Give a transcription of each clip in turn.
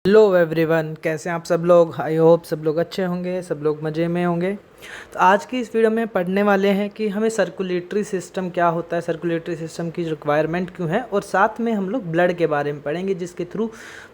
Hello everyone, कैसे हैं आप सब लोग। आई होप सब लोग अच्छे होंगे, सब लोग मज़े में होंगे। तो आज की इस वीडियो में पढ़ने वाले हैं कि हमें सर्कुलेटरी सिस्टम क्या होता है, सर्कुलेटरी सिस्टम की रिक्वायरमेंट क्यों है, और साथ में हम लोग ब्लड के बारे में पढ़ेंगे जिसके थ्रू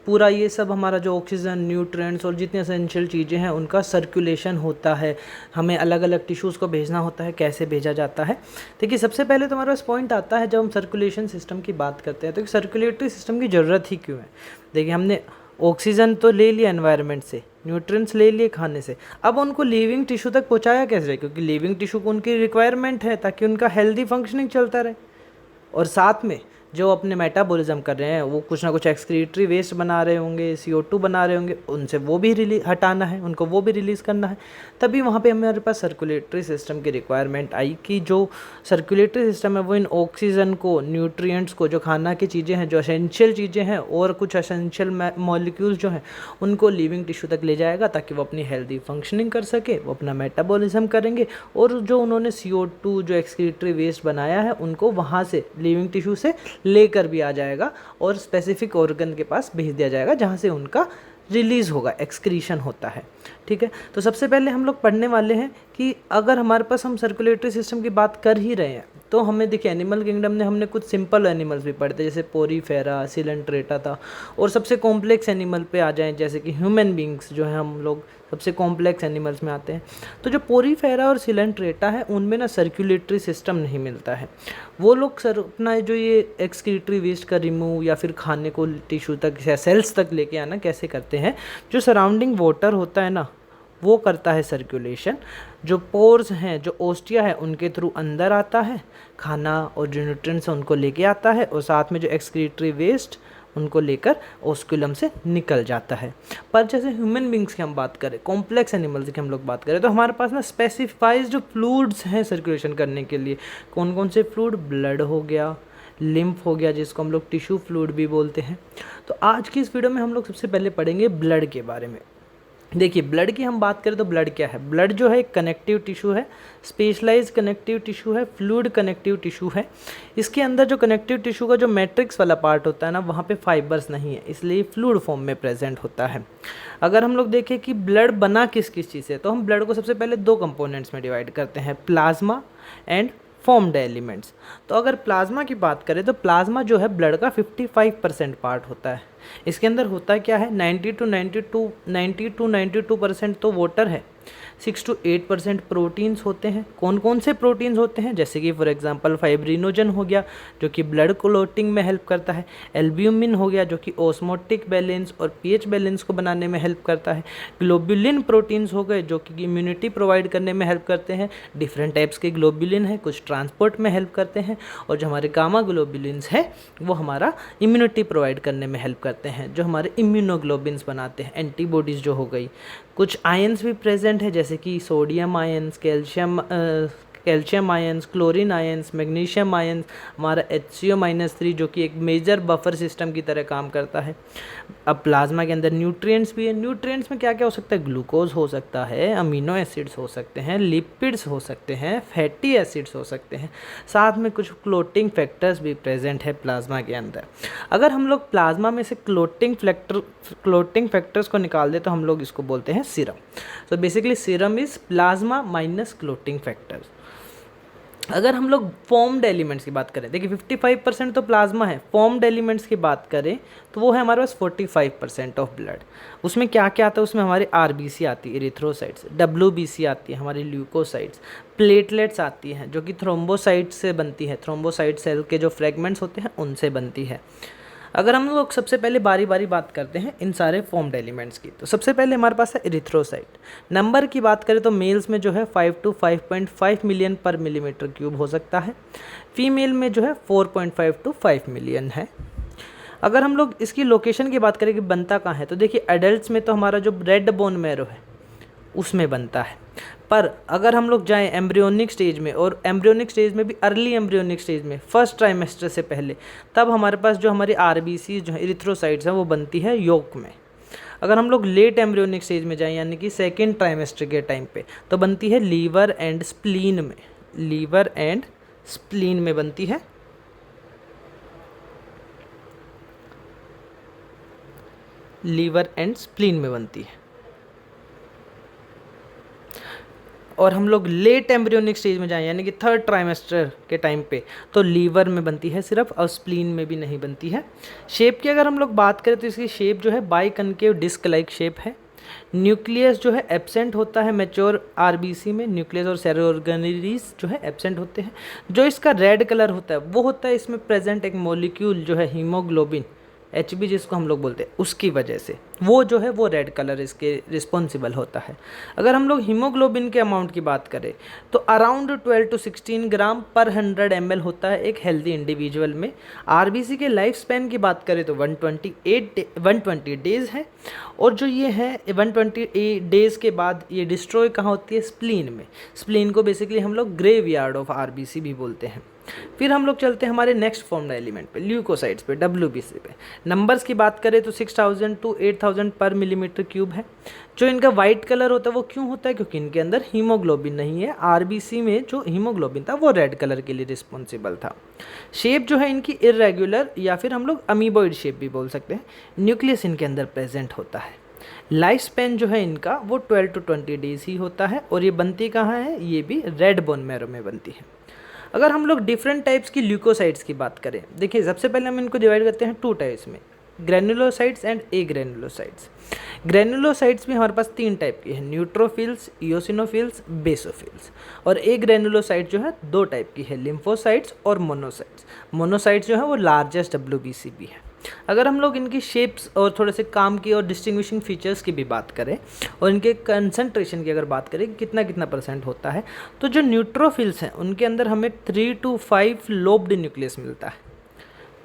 पूरा ये सब हमारा जो ऑक्सीजन, न्यूट्रिएंट्स और जितनी एसेंशियल चीज़ें हैं उनका सर्कुलेशन होता है। हमें अलग अलग टिश्यूज़ को भेजना होता है, कैसे भेजा जाता है। देखिए, सबसे पहले तो हमारे पास पॉइंट आता है जब हम सर्कुलेशन सिस्टम की बात करते हैं तो सर्कुलेटरी सिस्टम की ज़रूरत ही क्यों है। देखिए, हमने ऑक्सीजन तो ले लिया एनवायरनमेंट से, न्यूट्रिएंट्स ले लिए खाने से, अब उनको लिविंग टिश्यू तक पहुंचाया कैसे, क्योंकि लिविंग टिश्यू को उनकी रिक्वायरमेंट है ताकि उनका हेल्दी फंक्शनिंग चलता रहे। और साथ में जो अपने मेटाबॉलिज्म कर रहे हैं वो कुछ ना कुछ एक्सक्रीटरी वेस्ट बना रहे होंगे, CO2 बना रहे होंगे, उनसे वो भी हटाना है, उनको वो भी रिलीज़ करना है। तभी वहाँ पे हमारे पास सर्कुलेटरी सिस्टम की रिक्वायरमेंट आई कि जो सर्कुलेटरी सिस्टम है वो इन ऑक्सीजन को, न्यूट्रिएंट्स को, जो खाना की चीज़ें हैं, जो एसेंशियल चीज़ें हैं और कुछ एसेंशियल मॉलिक्यूल्स जो हैं उनको लिविंग टिश्यू तक ले जाएगा ताकि वो अपनी हेल्दी फंक्शनिंग कर सके, वो अपना मेटाबॉलिज्म करेंगे और जो उन्होंने CO2 जो एक्सक्रीटरी वेस्ट बनाया है उनको वहाँ से लिविंग टिश्यू से लेकर भी आ जाएगा और स्पेसिफिक ऑर्गन के पास भेज दिया जाएगा जहाँ से उनका रिलीज़ होगा, एक्सक्रीशन होता है। ठीक है, तो सबसे पहले हम लोग पढ़ने वाले हैं कि अगर हमारे पास हम सर्कुलेटरी सिस्टम की बात कर ही रहे हैं तो हमें देखिए एनिमल किंगडम ने हमने कुछ सिंपल एनिमल्स भी पढ़ते जैसे पोरीफेरा, सिलेंट्रेटा था, और सबसे कॉम्प्लेक्स एनिमल पे आ जाएं जैसे कि ह्यूमन बींग्स जो है हम लोग सबसे कॉम्प्लेक्स एनिमल्स में आते हैं। तो जो पोरीफेरा और सिलेंट्रेटा है उनमें ना सर्कुलेटरी सिस्टम नहीं मिलता है। वो लोग अपना जो ये एक्सक्रीटरी वेस्ट का रिमूव या फिर खाने को टिश्यू तक या सेल्स तक लेके आना कैसे करते हैं, जो सराउंडिंग वाटर होता है ना वो करता है सर्कुलेशन। जो पोर्स हैं, जो ओस्टिया है, उनके थ्रू अंदर आता है खाना और जो न्यूट्रिएंट्स उनको लेके आता है, और साथ में जो एक्सक्रीटरी वेस्ट उनको लेकर ओस्कुलम से निकल जाता है। पर जैसे ह्यूमन बींग्स की हम बात करें, कॉम्प्लेक्स एनिमल्स की हम लोग बात करें, तो हमारे पास ना स्पेसिफाइड जो फ्लूइड्स हैं सर्कुलेशन करने के लिए, कौन कौन से फ्लूइड, ब्लड हो गया, लिम्फ हो गया जिसको हम लोग टिश्यू फ्लूइड भी बोलते हैं। तो आज की इस वीडियो में हम लोग सबसे पहले पढ़ेंगे ब्लड के बारे में। देखिए, ब्लड की हम बात करें तो ब्लड क्या है। ब्लड जो है एक कनेक्टिव टिश्यू है, स्पेशलाइज्ड कनेक्टिव टिश्यू है, फ्लूइड कनेक्टिव टिश्यू है। इसके अंदर जो कनेक्टिव टिश्यू का जो मैट्रिक्स वाला पार्ट होता है ना वहाँ पे फाइबर्स नहीं है, इसलिए फ्लूइड फॉर्म में प्रेजेंट होता है। अगर हम लोग देखें कि ब्लड बना किस किस चीज़ से, तो हम ब्लड को सबसे पहले दो कंपोनेंट्स में डिवाइड करते हैं, प्लाज्मा एंड फॉर्म्ड एलिमेंट्स। तो अगर प्लाज्मा की बात करें तो प्लाज्मा जो है ब्लड का 55% पार्ट होता है। इसके अंदर होता क्या है, 90 to 92% तो वाटर है, 6 to 8% प्रोटीन्स होते हैं। कौन कौन से प्रोटीन्स होते हैं, जैसे कि फॉर एग्जांपल फाइब्रिनोजन हो गया जो कि ब्लड क्लॉटिंग में हेल्प करता है, एल्ब्यूमिन हो गया जो कि ऑस्मोटिक बैलेंस और पीएच बैलेंस को बनाने में हेल्प करता है, ग्लोबुलिन प्रोटीन्स हो गए जो कि इम्यूनिटी प्रोवाइड करने में हेल्प करते हैं। डिफरेंट टाइप्स के ग्लोबुलिन है, कुछ ट्रांसपोर्ट में हेल्प करते हैं, और जो हमारे गामा ग्लोबुलिन्स है वो हमारा इम्यूनिटी प्रोवाइड करने में हेल्प करते हैं, जो हमारे इम्यूनोग्लोबिन्स बनाते हैं, एंटीबॉडीज़ जो हो गई। कुछ आयंस भी प्रेजेंट है जैसे कि sodium ions, calcium ions, chlorine ions, magnesium ions, हमारा HCO-3 जो कि एक मेजर बफर सिस्टम की तरह काम करता है। अब प्लाज्मा के अंदर न्यूट्रिएंट्स भी है। न्यूट्रिएंट्स में क्या क्या हो सकता है, ग्लूकोज हो सकता है, अमीनो एसिड्स हो सकते हैं, लिपिड्स हो सकते हैं, फैटी एसिड्स हो सकते हैं, साथ में कुछ क्लोटिंग फैक्टर्स भी प्रेजेंट है प्लाज्मा के अंदर। अगर हम लोग प्लाज्मा में से क्लोटिंग फैक्टर्स को निकाल दे तो हम लोग इसको बोलते हैं सीरम। तो basically serum is plasma minus clotting factors. अगर हम लोग फॉर्म्ड एलिमेंट्स की बात करें, देखिए 55% तो प्लाज्मा है, फॉर्म्ड एलिमेंट्स की बात करें तो वो है हमारे पास 45% ऑफ ब्लड। उसमें क्या क्या आता है, उसमें हमारी RBC आती है, इरिथ्रोसाइट्स, WBC आती है, हमारी ल्यूकोसाइट्स, प्लेटलेट्स आती हैं जो कि थ्रोम्बोसाइट्स से बनती है, थ्रोम्बोसाइट सेल के जो फ्रेगमेंट्स होते हैं उनसे बनती है। अगर हम लोग सबसे पहले बारी बारी बात करते हैं इन सारे फॉर्म्ड एलिमेंट्स की, तो सबसे पहले हमारे पास है इरिथ्रोसाइट। नंबर की बात करें तो मेल्स में जो है 5 to 5.5 मिलियन पर मिलीमीटर क्यूब हो सकता है, फीमेल में जो है 4.5 to 5 मिलियन है। अगर हम लोग इसकी लोकेशन की बात करें कि बनता कहाँ है, तो देखिए एडल्ट्स में तो हमारा जो रेड बोन मैरो है उसमें बनता है, पर अगर हम लोग जाएं एम्ब्रियोनिक स्टेज में, और एम्ब्रियोनिक स्टेज में भी अर्ली एम्ब्रियोनिक स्टेज में फर्स्ट ट्राइमेस्टर से पहले, तब हमारे पास जो हमारी RBC जो है इरिथ्रोसाइट्स हैं वो बनती है योक में। अगर हम लोग लेट एम्ब्रियोनिक स्टेज में जाएं यानी कि सेकेंड ट्राइमेस्टर के टाइम पे, तो बनती है लीवर एंड स्प्लीन में, लीवर एंड स्प्लीन में बनती है। लीवर एंड स्प्लीन में बनती है। और हम लोग लेट एम्ब्रियोनिक स्टेज में जाएं यानी कि थर्ड ट्राइमेस्टर के टाइम पे, तो लीवर में बनती है सिर्फ, और स्प्लीन में भी नहीं बनती है। शेप की अगर हम लोग बात करें तो इसकी शेप जो है बाइकनकेव डिस्क लाइक शेप है। न्यूक्लियस जो है एब्सेंट होता है मैच्योर आरबीसी में, न्यूक्लियस और सेल ऑर्गेनेलीज जो है एब्सेंट होते हैं। जो इसका रेड कलर होता है वो होता है इसमें प्रेजेंट एक मॉलिक्यूल जो है हीमोग्लोबिन HB जिसको हम लोग बोलते हैं, उसकी वजह से वो जो है वो रेड कलर इसके रिस्पॉन्सिबल होता है। अगर हम लोग हीमोग्लोबिन के अमाउंट की बात करें तो अराउंड 12 to 16 ग्राम पर 100 ml होता है एक हेल्दी इंडिविजुअल में। आरबीसी के लाइफ स्पैन की बात करें तो 120 डेज है, और जो ये है 120 डेज के बाद ये डिस्ट्रॉय कहाँ होती है, स्प्लीन में। स्प्लीन को बेसिकली हम लोग ग्रेवयार्ड ऑफ आरबीसी भी बोलते हैं। फिर हम लोग चलते हैं हमारे नेक्स्ट फॉर्म्ड एलिमेंट पे, ल्यूकोसाइट्स पे, WBC पे। नंबर्स की बात करें तो 6000 to 8000 पर मिलीमीटर क्यूब है। जो इनका वाइट कलर होता है वो क्यों होता है, क्योंकि इनके अंदर हीमोग्लोबिन नहीं है। आरबीसी में जो हीमोग्लोबिन था वो रेड कलर के लिए रिस्पॉन्सिबल था। शेप जो है इनकी इर्रेगुलर या फिर हम लोग अमीबॉइड शेप भी बोल सकते हैं। न्यूक्लियस इनके अंदर प्रेजेंट होता है। लाइफ स्पैन जो है इनका वो 12 to 20 डेज ही होता है, और ये बनती कहाँ है, ये भी रेड बोन मैरो में बनती है। अगर हम लोग डिफरेंट टाइप्स की ल्यूकोसाइट्स की बात करें, देखिए सबसे पहले हम इनको डिवाइड करते हैं 2 टाइप्स में, granulocytes and A granulocytes. Granulocytes भी हमारे पास 3 टाइप की है, न्यूट्रोफिल्स, इओसिनोफिल्स, बेसोफिल्स। और ए ग्रेनुलोसाइट जो है 2 टाइप की है, लिम्फोसाइट्स और मोनोसाइट्स। मोनोसाइट्स जो है वो लार्जेस्ट WBC भी है। अगर हम लोग इनकी शेप्स और थोड़े से काम की और डिस्टिंग्विशिंग फीचर्स की भी बात करें और इनके कंसंट्रेशन की अगर बात करें कितना कितना % होता है, तो जो न्यूट्रोफिल्स हैं उनके अंदर हमें 3 to 5 लोब्ड न्यूक्लियस मिलता है,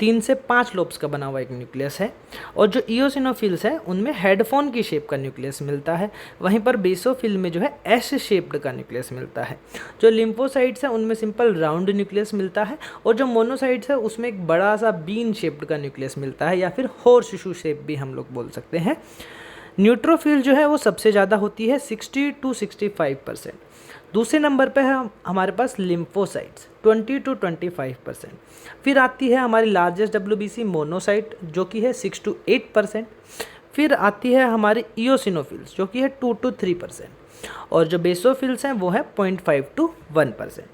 3 से 5 लोब्स का बना हुआ एक न्यूक्लियस है। और जो इओसिनोफिल्स हैं उनमें हेडफोन की शेप का न्यूक्लियस मिलता है। वहीं पर बेसोफिल में जो है एस शेप्ड का न्यूक्लियस मिलता है। जो लिम्फोसाइट्स हैं उनमें सिंपल राउंड न्यूक्लियस मिलता है, और जो मोनोसाइट्स है उसमें एक बड़ा सा बीन शेप्ड का न्यूक्लियस मिलता है, या फिर हॉर्स शू शेप भी हम लोग बोल सकते हैं। न्यूट्रोफिल जो है वो सबसे ज़्यादा होती है 60 to 65%। दूसरे नंबर पे है हमारे पास लिम्फोसाइट्स 20 to 25%। फिर आती है हमारी लार्जेस्ट WBC मोनोसाइट जो कि है 6 to 8%। फिर आती है हमारी इओसिनोफिल्स जो कि है 2 to 3%। और जो बेसोफिल्स हैं वो है 0.5 to 1%।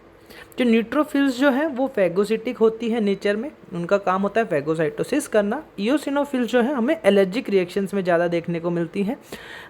जो न्यूट्रोफिल्स जो है वो फैगोसिटिक होती है नेचर में, उनका काम होता है फैगोसाइटोसिस करना। इओसिनोफिल्स जो है हमें एलर्जिक रिएक्शंस में ज़्यादा देखने को मिलती हैं।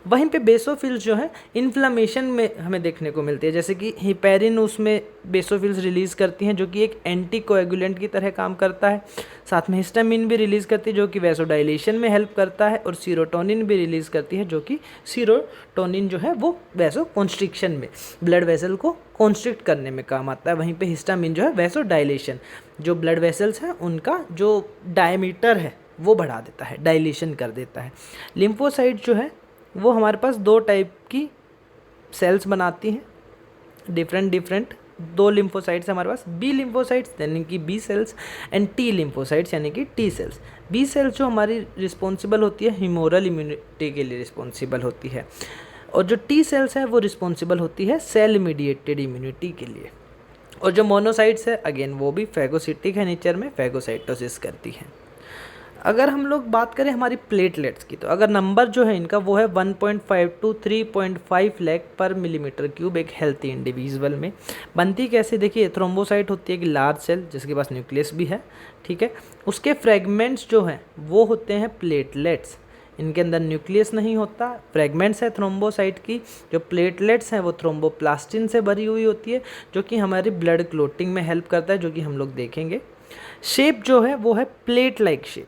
वहीं पे बेसोफिल्स जो है इन्फ्लामेशन में हमें देखने को मिलती है, जैसे कि हिपेरिन उसमें बेसोफिल्स रिलीज़ करती हैं जो कि एक एंटी कोएगुलेंट की तरह काम करता है। साथ में हिस्टामिन भी रिलीज़ करती है जो कि वैसोडाइलेशन में हेल्प करता है, और सीरोटोनिन भी रिलीज़ करती है जो कि सीरोटोनिन जो है वो वैसो कॉन्स्ट्रिक्शन में, ब्लड वेसल को कॉन्स्ट्रिक्ट करने में काम आता है। वहीं पे हिस्टामिन जो है वैसोडाइलेशन, जो ब्लड वेसल्स हैं उनका जो डायमीटर है वो बढ़ा देता है, डायलेशन कर देता है। लिम्फोसाइट जो है वो हमारे पास 2 टाइप की सेल्स बनाती हैं, डिफरेंट 2 लिम्फोसाइट्स हमारे पास, बी लिम्फोसाइट्स यानी कि B cells and T lymphocytes यानी कि टी सेल्स। बी सेल्स जो हमारी रिस्पॉन्सिबल होती है ह्यूमोरल इम्यूनिटी के लिए रिस्पॉन्सिबल होती है, और जो टी सेल्स है वो रिस्पॉन्सिबल होती है सेल मीडिएटेड इम्यूनिटी के लिए। और जो मोनोसाइट्स है अगेन वो भी फैगोसिटिक है नेचर में, फैगोसाइटोसिस करती है। अगर हम लोग बात करें हमारी प्लेटलेट्स की, तो अगर नंबर जो है इनका वो है 1.5 to 3.5 लाख पर मिलीमीटर क्यूब एक हेल्थी इंडिविजुअल में। बनती कैसे, देखिए थ्रोम्बोसाइट होती है कि लार्ज सेल जिसके पास न्यूक्लियस भी है, ठीक है। उसके फ्रेगमेंट्स जो हैं वो होते हैं प्लेटलेट्स, इनके अंदर न्यूक्लियस नहीं होता, फ्रेगमेंट्स है थ्रोम्बोसाइट की। जो प्लेटलेट्स हैं वो थ्रोम्बोप्लास्टिन से भरी हुई होती है जो कि हमारी ब्लड क्लोटिंग में हेल्प करता है, जो कि हम लोग देखेंगे। शेप जो है वो है प्लेट लाइक शेप,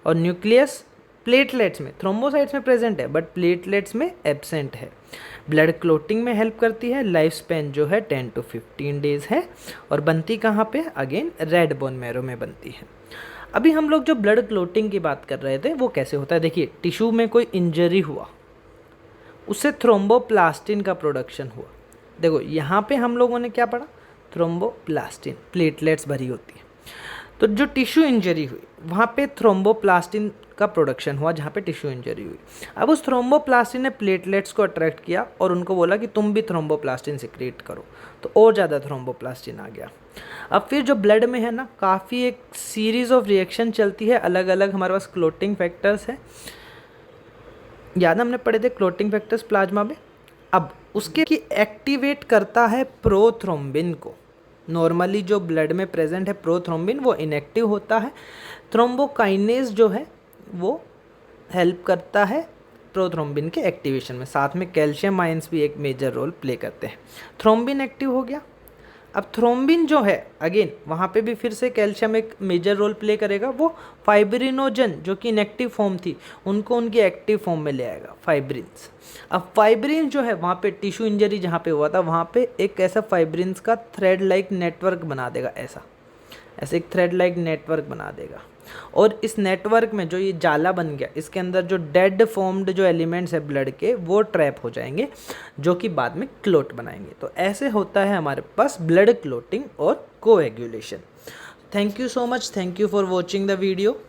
और न्यूक्लियस प्लेटलेट्स में, थ्रोम्बोसाइट्स में प्रेजेंट है बट प्लेटलेट्स में एब्सेंट है। ब्लड क्लोटिंग में हेल्प करती है। लाइफ स्पैन जो है 10 to 15 डेज है, और बनती कहाँ पे, अगेन रेड बोन मैरो में बनती है। अभी हम लोग जो ब्लड क्लोटिंग की बात कर रहे थे वो कैसे होता है, देखिए टिश्यू में कोई इंजरी हुआ, उससे थ्रोम्बोप्लास्टिन का प्रोडक्शन हुआ। देखो यहाँ पे हम लोगों ने क्या पढ़ा, थ्रोम्बोप्लास्टिन प्लेटलेट्स भरी होती है। तो जो टिश्यू इंजरी हुई वहाँ पे थ्रोम्बोप्लास्टिन का प्रोडक्शन हुआ जहाँ पे टिश्यू इंजरी हुई। अब उस थ्रोम्बोप्लास्टिन ने प्लेटलेट्स को अट्रैक्ट किया और उनको बोला कि तुम भी थ्रोम्बोप्लास्टिन सिक्रेट करो, तो और ज़्यादा थ्रोम्बोप्लास्टिन आ गया। अब फिर जो ब्लड में है ना, काफ़ी एक सीरीज़ ऑफ रिएक्शन चलती है, अलग अलग हमारे पास क्लोटिंग फैक्टर्स हैं। याद हमने पढ़े थे क्लोटिंग फैक्टर्स प्लाज्मा में। अब उसके की एक्टिवेट करता है प्रोथ्रोम्बिन को। नॉर्मली जो ब्लड में प्रेजेंट है प्रोथ्रोम्बिन वो इनएक्टिव होता है, थ्रोम्बोकाइनेज जो है वो हेल्प करता है प्रोथ्रोम्बिन के एक्टिवेशन में। साथ में कैल्शियम आयंस भी एक मेजर रोल प्ले करते हैं। थ्रोम्बिन एक्टिव हो गया। अब थ्रोम्बिन जो है अगेन वहाँ पे भी फिर से कैल्शियम एक मेजर रोल प्ले करेगा। वो फाइब्रिनोजन जो कि इनएक्टिव फॉर्म थी उनको उनकी एक्टिव फॉर्म में ले आएगा, फाइब्रिन्स। अब फाइब्रिन जो है वहाँ पे टिश्यू इंजरी जहाँ पे हुआ था वहाँ पे एक ऐसा फाइब्रिन्स का थ्रेड लाइक नेटवर्क बना देगा, ऐसे एक थ्रेड लाइक नेटवर्क बना देगा। और इस नेटवर्क में जो ये जाला बन गया इसके अंदर जो डेड फॉर्म्ड जो एलिमेंट्स है ब्लड के वो ट्रैप हो जाएंगे, जो कि बाद में क्लोट बनाएंगे। तो ऐसे होता है हमारे पास ब्लड क्लोटिंग और coagulation. Thank you so much, thank you for watching the video.